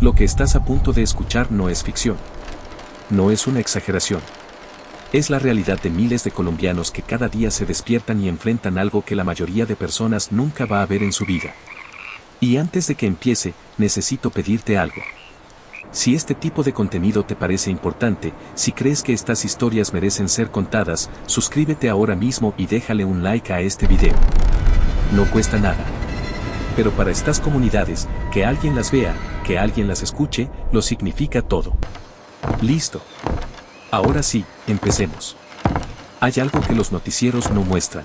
Lo que estás a punto de escuchar no es ficción. No es una exageración. Es la realidad de miles de colombianos que cada día se despiertan y enfrentan algo que la mayoría de personas nunca va a ver en su vida. Y antes de que empiece, necesito pedirte algo. Si este tipo de contenido te parece importante, si crees que estas historias merecen ser contadas, suscríbete ahora mismo y déjale un like a este video. No cuesta nada. Pero para estas comunidades, que alguien las vea, que alguien las escuche, lo significa todo. Listo. Ahora sí, empecemos. Hay algo que los noticieros no muestran.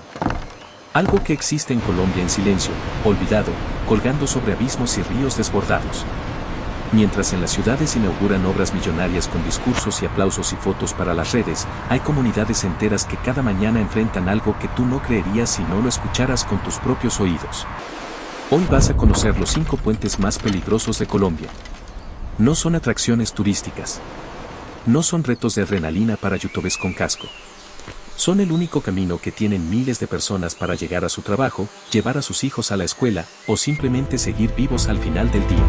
Algo que existe en Colombia en silencio, olvidado, colgando sobre abismos y ríos desbordados. Mientras en las ciudades inauguran obras millonarias con discursos y aplausos y fotos para las redes, hay comunidades enteras que cada mañana enfrentan algo que tú no creerías si no lo escucharas con tus propios oídos. Hoy vas a conocer los 5 puentes más peligrosos de Colombia. No son atracciones turísticas. No son retos de adrenalina para youtubers con casco. Son el único camino que tienen miles de personas para llegar a su trabajo, llevar a sus hijos a la escuela o simplemente seguir vivos al final del día.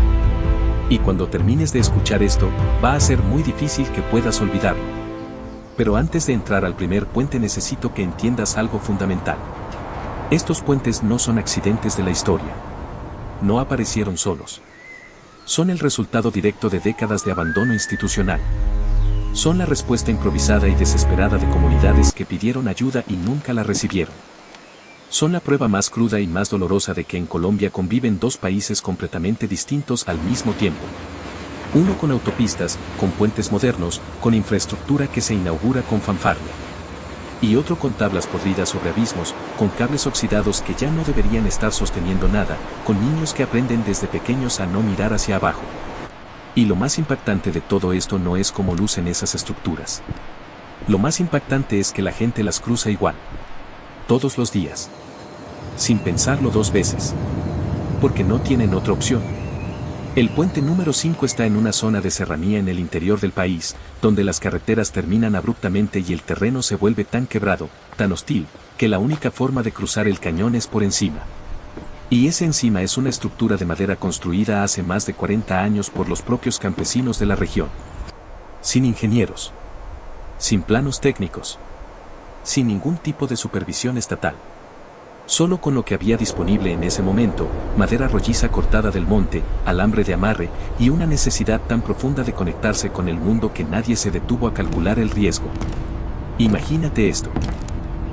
Y cuando termines de escuchar esto, va a ser muy difícil que puedas olvidarlo. Pero antes de entrar al primer puente necesito que entiendas algo fundamental. Estos puentes no son accidentes de la historia. No aparecieron solos. Son el resultado directo de décadas de abandono institucional. Son la respuesta improvisada y desesperada de comunidades que pidieron ayuda y nunca la recibieron. Son la prueba más cruda y más dolorosa de que en Colombia conviven dos países completamente distintos al mismo tiempo. Uno con autopistas, con puentes modernos, con infraestructura que se inaugura con fanfarria. Y otro con tablas podridas sobre abismos, con cables oxidados que ya no deberían estar sosteniendo nada, con niños que aprenden desde pequeños a no mirar hacia abajo. Y lo más impactante de todo esto no es cómo lucen esas estructuras. Lo más impactante es que la gente las cruza igual. Todos los días. Sin pensarlo 2 veces. Porque no tienen otra opción. El puente número 5 está en una zona de serranía en el interior del país, donde las carreteras terminan abruptamente y el terreno se vuelve tan quebrado, tan hostil, que la única forma de cruzar el cañón es por encima. Y ese encima es una estructura de madera construida hace más de 40 años por los propios campesinos de la región. Sin ingenieros. Sin planos técnicos. Sin ningún tipo de supervisión estatal. Solo con lo que había disponible en ese momento, madera rolliza cortada del monte, alambre de amarre, y una necesidad tan profunda de conectarse con el mundo que nadie se detuvo a calcular el riesgo. Imagínate esto.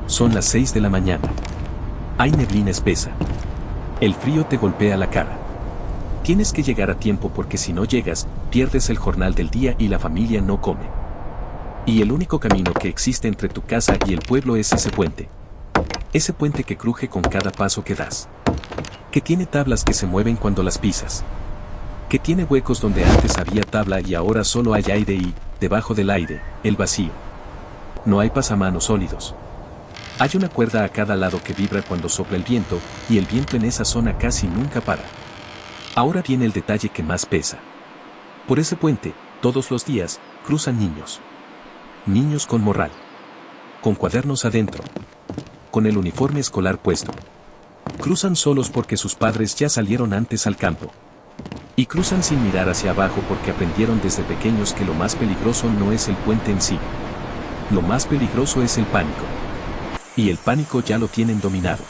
Son las 6 de la mañana. Hay neblina espesa. El frío te golpea la cara. Tienes que llegar a tiempo porque si no llegas, pierdes el jornal del día y la familia no come. Y el único camino que existe entre tu casa y el pueblo es ese puente. Ese puente que cruje con cada paso que das. Que tiene tablas que se mueven cuando las pisas. Que tiene huecos donde antes había tabla y ahora solo hay aire y, debajo del aire, el vacío. No hay pasamanos sólidos. Hay una cuerda a cada lado que vibra cuando sopla el viento, y el viento en esa zona casi nunca para. Ahora viene el detalle que más pesa. Por ese puente, todos los días, cruzan niños. Niños con morral. Con cuadernos adentro. Con el uniforme escolar puesto. Cruzan solos porque sus padres ya salieron antes al campo. Y cruzan sin mirar hacia abajo porque aprendieron desde pequeños que lo más peligroso no es el puente en sí. Lo más peligroso es el pánico. Y el pánico ya lo tienen dominado.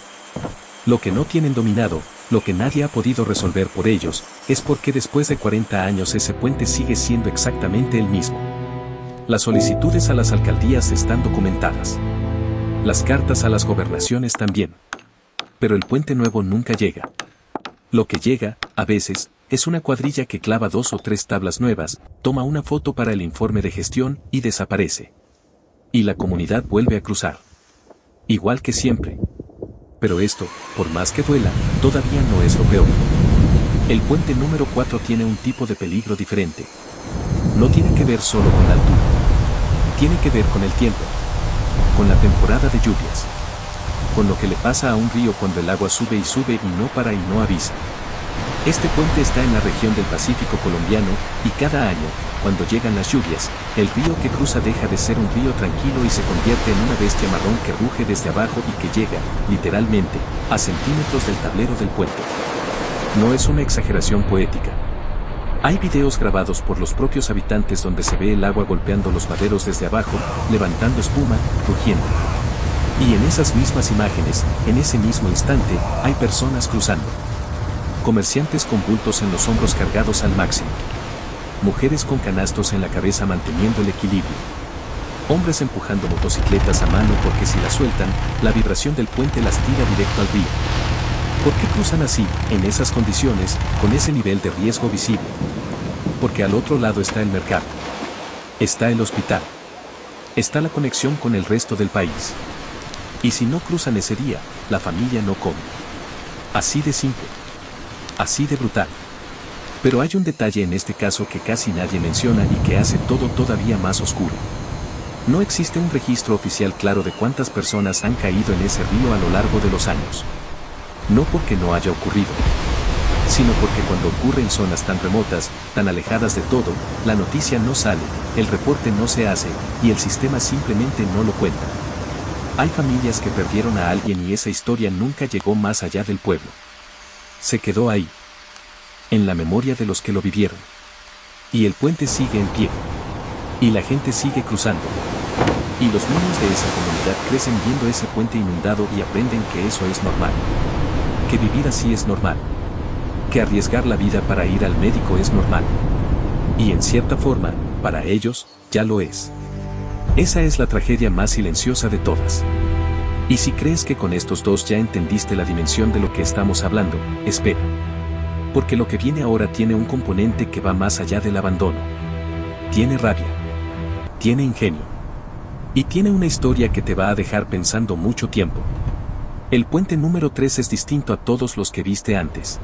Lo que no tienen dominado, lo que nadie ha podido resolver por ellos, es porque después de 40 años ese puente sigue siendo exactamente el mismo. Las solicitudes a las alcaldías están documentadas. Las cartas a las gobernaciones también. Pero el puente nuevo nunca llega. Lo que llega, a veces, es una cuadrilla que clava 2 o 3 tablas nuevas, toma una foto para el informe de gestión y desaparece. Y la comunidad vuelve a cruzar. Igual que siempre. Pero esto, por más que duela, todavía no es lo peor. El puente número 4 tiene un tipo de peligro diferente. No tiene que ver solo con la altura. Tiene que ver con el tiempo. Con la temporada de lluvias. Con lo que le pasa a un río cuando el agua sube y no para y no avisa. Este puente está en la región del Pacífico colombiano, y cada año, cuando llegan las lluvias, el río que cruza deja de ser un río tranquilo y se convierte en una bestia marrón que ruge desde abajo y que llega, literalmente, a centímetros del tablero del puente. No es una exageración poética. Hay videos grabados por los propios habitantes donde se ve el agua golpeando los maderos desde abajo, levantando espuma, rugiendo. Y en esas mismas imágenes, en ese mismo instante, hay personas cruzando. Comerciantes con bultos en los hombros cargados al máximo. Mujeres con canastos en la cabeza manteniendo el equilibrio. Hombres empujando motocicletas a mano porque si las sueltan, la vibración del puente las tira directo al río. ¿Por qué cruzan así, en esas condiciones, con ese nivel de riesgo visible? Porque al otro lado está el mercado. Está el hospital. Está la conexión con el resto del país. Y si no cruzan ese día, la familia no come. Así de simple. Así de brutal. Pero hay un detalle en este caso que casi nadie menciona y que hace todo todavía más oscuro. No existe un registro oficial claro de cuántas personas han caído en ese río a lo largo de los años. No porque no haya ocurrido, sino porque cuando ocurre en zonas tan remotas, tan alejadas de todo, la noticia no sale, el reporte no se hace, y el sistema simplemente no lo cuenta. Hay familias que perdieron a alguien y esa historia nunca llegó más allá del pueblo. Se quedó ahí, en la memoria de los que lo vivieron. Y el puente sigue en pie. Y la gente sigue cruzando. Y los niños de esa comunidad crecen viendo ese puente inundado y aprenden que eso es normal. Que vivir así es normal. Que arriesgar la vida para ir al médico es normal. Y en cierta forma, para ellos, ya lo es. Esa es la tragedia más silenciosa de todas. Y si crees que con estos dos ya entendiste la dimensión de lo que estamos hablando, espera. Porque lo que viene ahora tiene un componente que va más allá del abandono. Tiene rabia. Tiene ingenio. Y tiene una historia que te va a dejar pensando mucho tiempo. El puente número 3 es distinto a todos los que viste antes.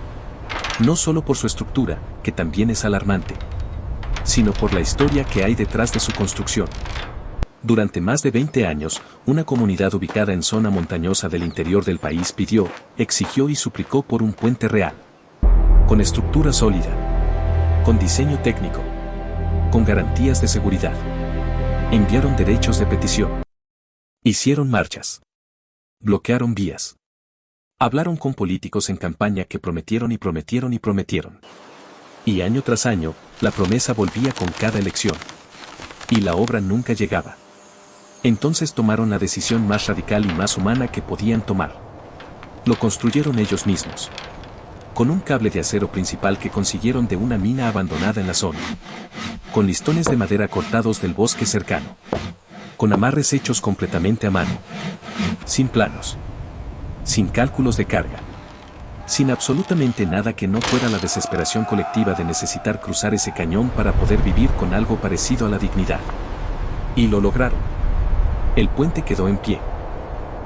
No solo por su estructura, que también es alarmante, sino por la historia que hay detrás de su construcción. Durante más de 20 años, una comunidad ubicada en zona montañosa del interior del país pidió, exigió y suplicó por un puente real. Con estructura sólida. Con diseño técnico. Con garantías de seguridad. Enviaron derechos de petición. Hicieron marchas. Bloquearon vías. Hablaron con políticos en campaña que prometieron y prometieron y prometieron. Y año tras año, la promesa volvía con cada elección. Y la obra nunca llegaba. Entonces tomaron la decisión más radical y más humana que podían tomar. Lo construyeron ellos mismos. Con un cable de acero principal que consiguieron de una mina abandonada en la zona. Con listones de madera cortados del bosque cercano. Con amarres hechos completamente a mano. Sin planos. Sin cálculos de carga. Sin absolutamente nada que no fuera la desesperación colectiva de necesitar cruzar ese cañón para poder vivir con algo parecido a la dignidad. Y lo lograron. El puente quedó en pie.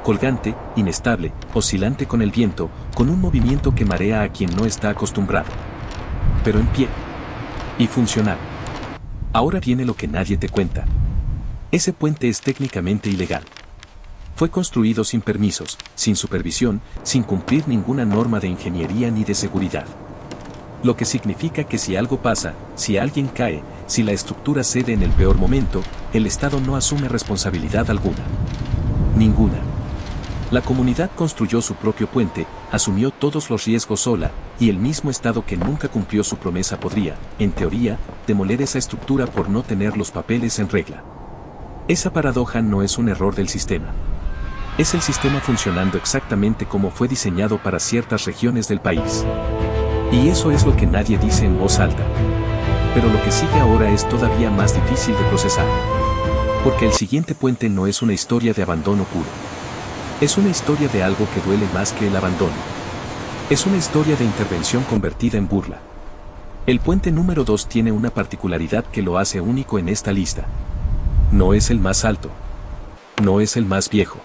Colgante, inestable, oscilante con el viento, con un movimiento que marea a quien no está acostumbrado. Pero en pie. Y funcional. Ahora viene lo que nadie te cuenta. Ese puente es técnicamente ilegal. Fue construido sin permisos, sin supervisión, sin cumplir ninguna norma de ingeniería ni de seguridad. Lo que significa que si algo pasa, si alguien cae, si la estructura cede en el peor momento, el Estado no asume responsabilidad alguna. Ninguna. La comunidad construyó su propio puente, asumió todos los riesgos sola, y el mismo Estado que nunca cumplió su promesa podría, en teoría, demoler esa estructura por no tener los papeles en regla. Esa paradoja no es un error del sistema. Es el sistema funcionando exactamente como fue diseñado para ciertas regiones del país. Y eso es lo que nadie dice en voz alta. Pero lo que sigue ahora es todavía más difícil de procesar. Porque el siguiente puente no es una historia de abandono puro. Es una historia de algo que duele más que el abandono. Es una historia de intervención convertida en burla. El puente número 2 tiene una particularidad que lo hace único en esta lista. No es el más alto. No es el más viejo.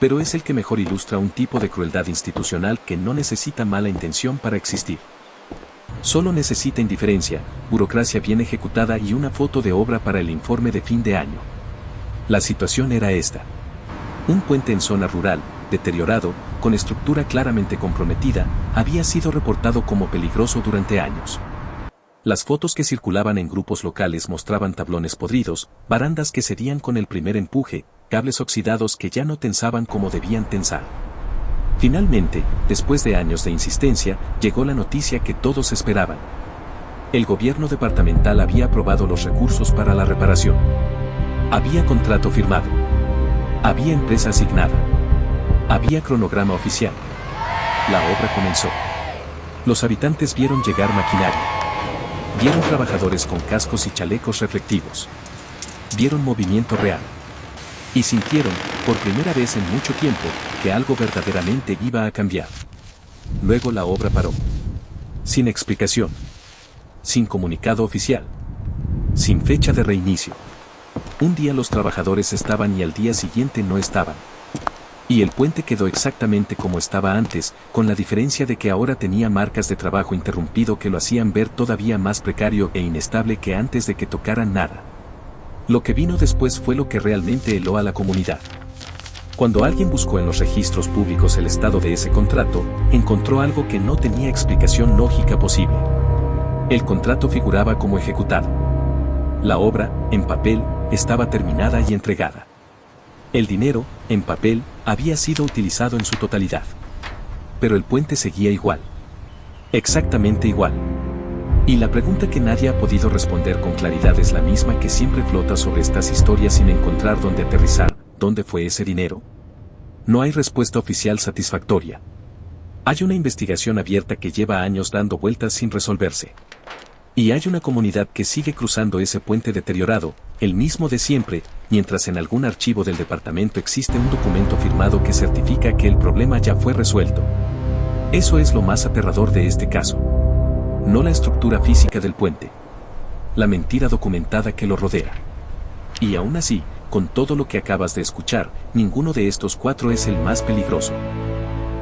Pero es el que mejor ilustra un tipo de crueldad institucional que no necesita mala intención para existir. Solo necesita indiferencia, burocracia bien ejecutada y una foto de obra para el informe de fin de año. La situación era esta. Un puente en zona rural, deteriorado, con estructura claramente comprometida, había sido reportado como peligroso durante años. Las fotos que circulaban en grupos locales mostraban tablones podridos, barandas que cedían con el primer empuje, cables oxidados que ya no tensaban como debían tensar. Finalmente, después de años de insistencia, llegó la noticia que todos esperaban. El gobierno departamental había aprobado los recursos para la reparación. Había contrato firmado. Había empresa asignada. Había cronograma oficial. La obra comenzó. Los habitantes vieron llegar maquinaria. Vieron trabajadores con cascos y chalecos reflectivos. Vieron movimiento real. Y sintieron, por primera vez en mucho tiempo, que algo verdaderamente iba a cambiar. Luego la obra paró. Sin explicación. Sin comunicado oficial. Sin fecha de reinicio. Un día los trabajadores estaban y al día siguiente no estaban. Y el puente quedó exactamente como estaba antes, con la diferencia de que ahora tenía marcas de trabajo interrumpido que lo hacían ver todavía más precario e inestable que antes de que tocaran nada. Lo que vino después fue lo que realmente heló a la comunidad. Cuando alguien buscó en los registros públicos el estado de ese contrato, encontró algo que no tenía explicación lógica posible. El contrato figuraba como ejecutado. La obra, en papel, estaba terminada y entregada. El dinero, en papel, había sido utilizado en su totalidad. Pero el puente seguía igual. Exactamente igual. Y la pregunta que nadie ha podido responder con claridad es la misma que siempre flota sobre estas historias sin encontrar dónde aterrizar: ¿dónde fue ese dinero? No hay respuesta oficial satisfactoria. Hay una investigación abierta que lleva años dando vueltas sin resolverse. Y hay una comunidad que sigue cruzando ese puente deteriorado, el mismo de siempre, mientras en algún archivo del departamento existe un documento firmado que certifica que el problema ya fue resuelto. Eso es lo más aterrador de este caso. No la estructura física del puente. La mentira documentada que lo rodea. Y aún así, con todo lo que acabas de escuchar, ninguno de estos cuatro es el más peligroso.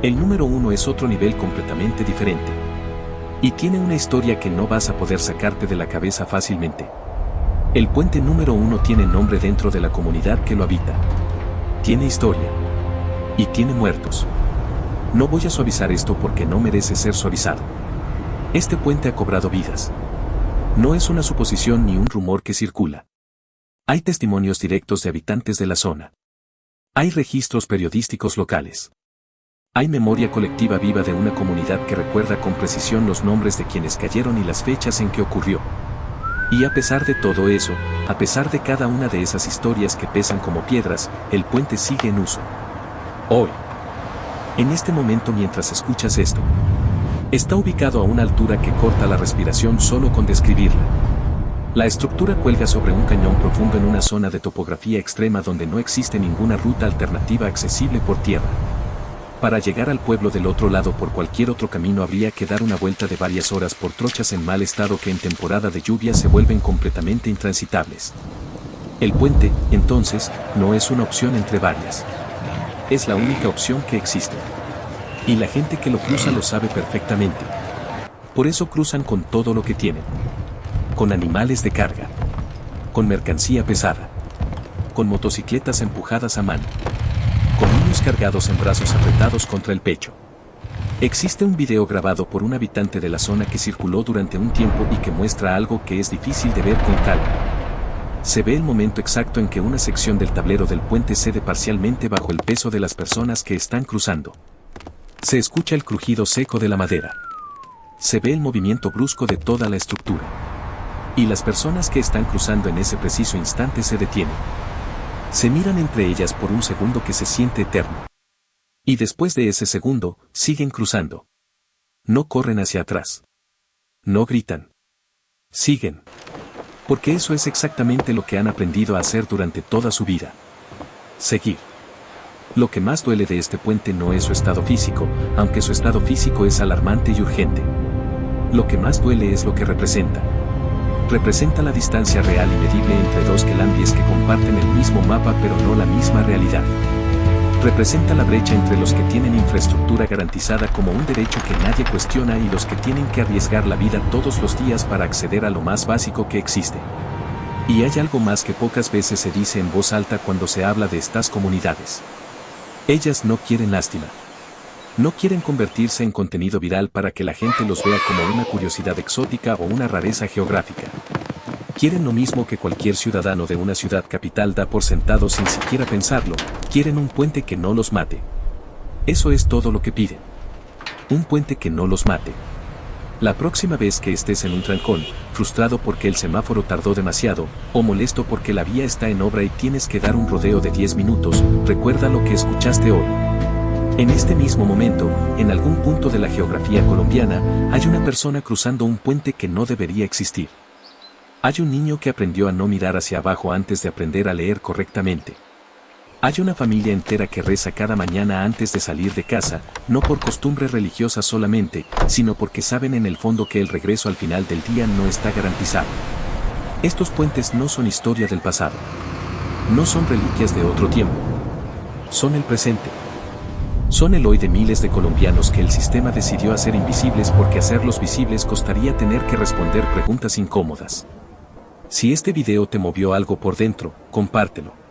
El número uno es otro nivel completamente diferente. Y tiene una historia que no vas a poder sacarte de la cabeza fácilmente. El puente número uno tiene nombre dentro de la comunidad que lo habita. Tiene historia. Y tiene muertos. No voy a suavizar esto porque no merece ser suavizado. Este puente ha cobrado vidas. No es una suposición ni un rumor que circula. Hay testimonios directos de habitantes de la zona. Hay registros periodísticos locales. Hay memoria colectiva viva de una comunidad que recuerda con precisión los nombres de quienes cayeron y las fechas en que ocurrió. Y a pesar de todo eso, a pesar de cada una de esas historias que pesan como piedras, el puente sigue en uso. Hoy. En este momento mientras escuchas esto. Está ubicado a una altura que corta la respiración solo con describirla. La estructura cuelga sobre un cañón profundo en una zona de topografía extrema donde no existe ninguna ruta alternativa accesible por tierra. Para llegar al pueblo del otro lado por cualquier otro camino habría que dar una vuelta de varias horas por trochas en mal estado que en temporada de lluvia se vuelven completamente intransitables. El puente, entonces, no es una opción entre varias. Es la única opción que existe. Y la gente que lo cruza lo sabe perfectamente. Por eso cruzan con todo lo que tienen. Con animales de carga. Con mercancía pesada. Con motocicletas empujadas a mano. Con niños cargados en brazos apretados contra el pecho. Existe un video grabado por un habitante de la zona que circuló durante un tiempo y que muestra algo que es difícil de ver con calma. Se ve el momento exacto en que una sección del tablero del puente cede parcialmente bajo el peso de las personas que están cruzando. Se escucha el crujido seco de la madera. Se ve el movimiento brusco de toda la estructura. Y las personas que están cruzando en ese preciso instante se detienen. Se miran entre ellas por un segundo que se siente eterno. Y después de ese segundo, siguen cruzando. No corren hacia atrás. No gritan. Siguen. Porque eso es exactamente lo que han aprendido a hacer durante toda su vida. Seguir. Lo que más duele de este puente no es su estado físico, aunque su estado físico es alarmante y urgente. Lo que más duele es lo que representa. Representa la distancia real y medible entre dos quelambies que comparten el mismo mapa pero no la misma realidad. Representa la brecha entre los que tienen infraestructura garantizada como un derecho que nadie cuestiona y los que tienen que arriesgar la vida todos los días para acceder a lo más básico que existe. Y hay algo más que pocas veces se dice en voz alta cuando se habla de estas comunidades. Ellas no quieren lástima. No quieren convertirse en contenido viral para que la gente los vea como una curiosidad exótica o una rareza geográfica. Quieren lo mismo que cualquier ciudadano de una ciudad capital da por sentado sin siquiera pensarlo, quieren un puente que no los mate. Eso es todo lo que piden. Un puente que no los mate. La próxima vez que estés en un trancón, frustrado porque el semáforo tardó demasiado, o molesto porque la vía está en obra y tienes que dar un rodeo de 10 minutos, recuerda lo que escuchaste hoy. En este mismo momento, en algún punto de la geografía colombiana, hay una persona cruzando un puente que no debería existir. Hay un niño que aprendió a no mirar hacia abajo antes de aprender a leer correctamente. Hay una familia entera que reza cada mañana antes de salir de casa, no por costumbre religiosa solamente, sino porque saben en el fondo que el regreso al final del día no está garantizado. Estos puentes no son historia del pasado. No son reliquias de otro tiempo. Son el presente. Son el hoy de miles de colombianos que el sistema decidió hacer invisibles porque hacerlos visibles costaría tener que responder preguntas incómodas. Si este video te movió algo por dentro, compártelo.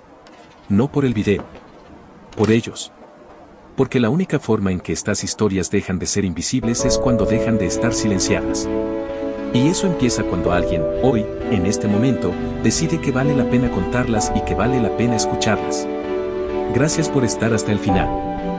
No por el video. Por ellos. Porque la única forma en que estas historias dejan de ser invisibles es cuando dejan de estar silenciadas. Y eso empieza cuando alguien, hoy, en este momento, decide que vale la pena contarlas y que vale la pena escucharlas. Gracias por estar hasta el final.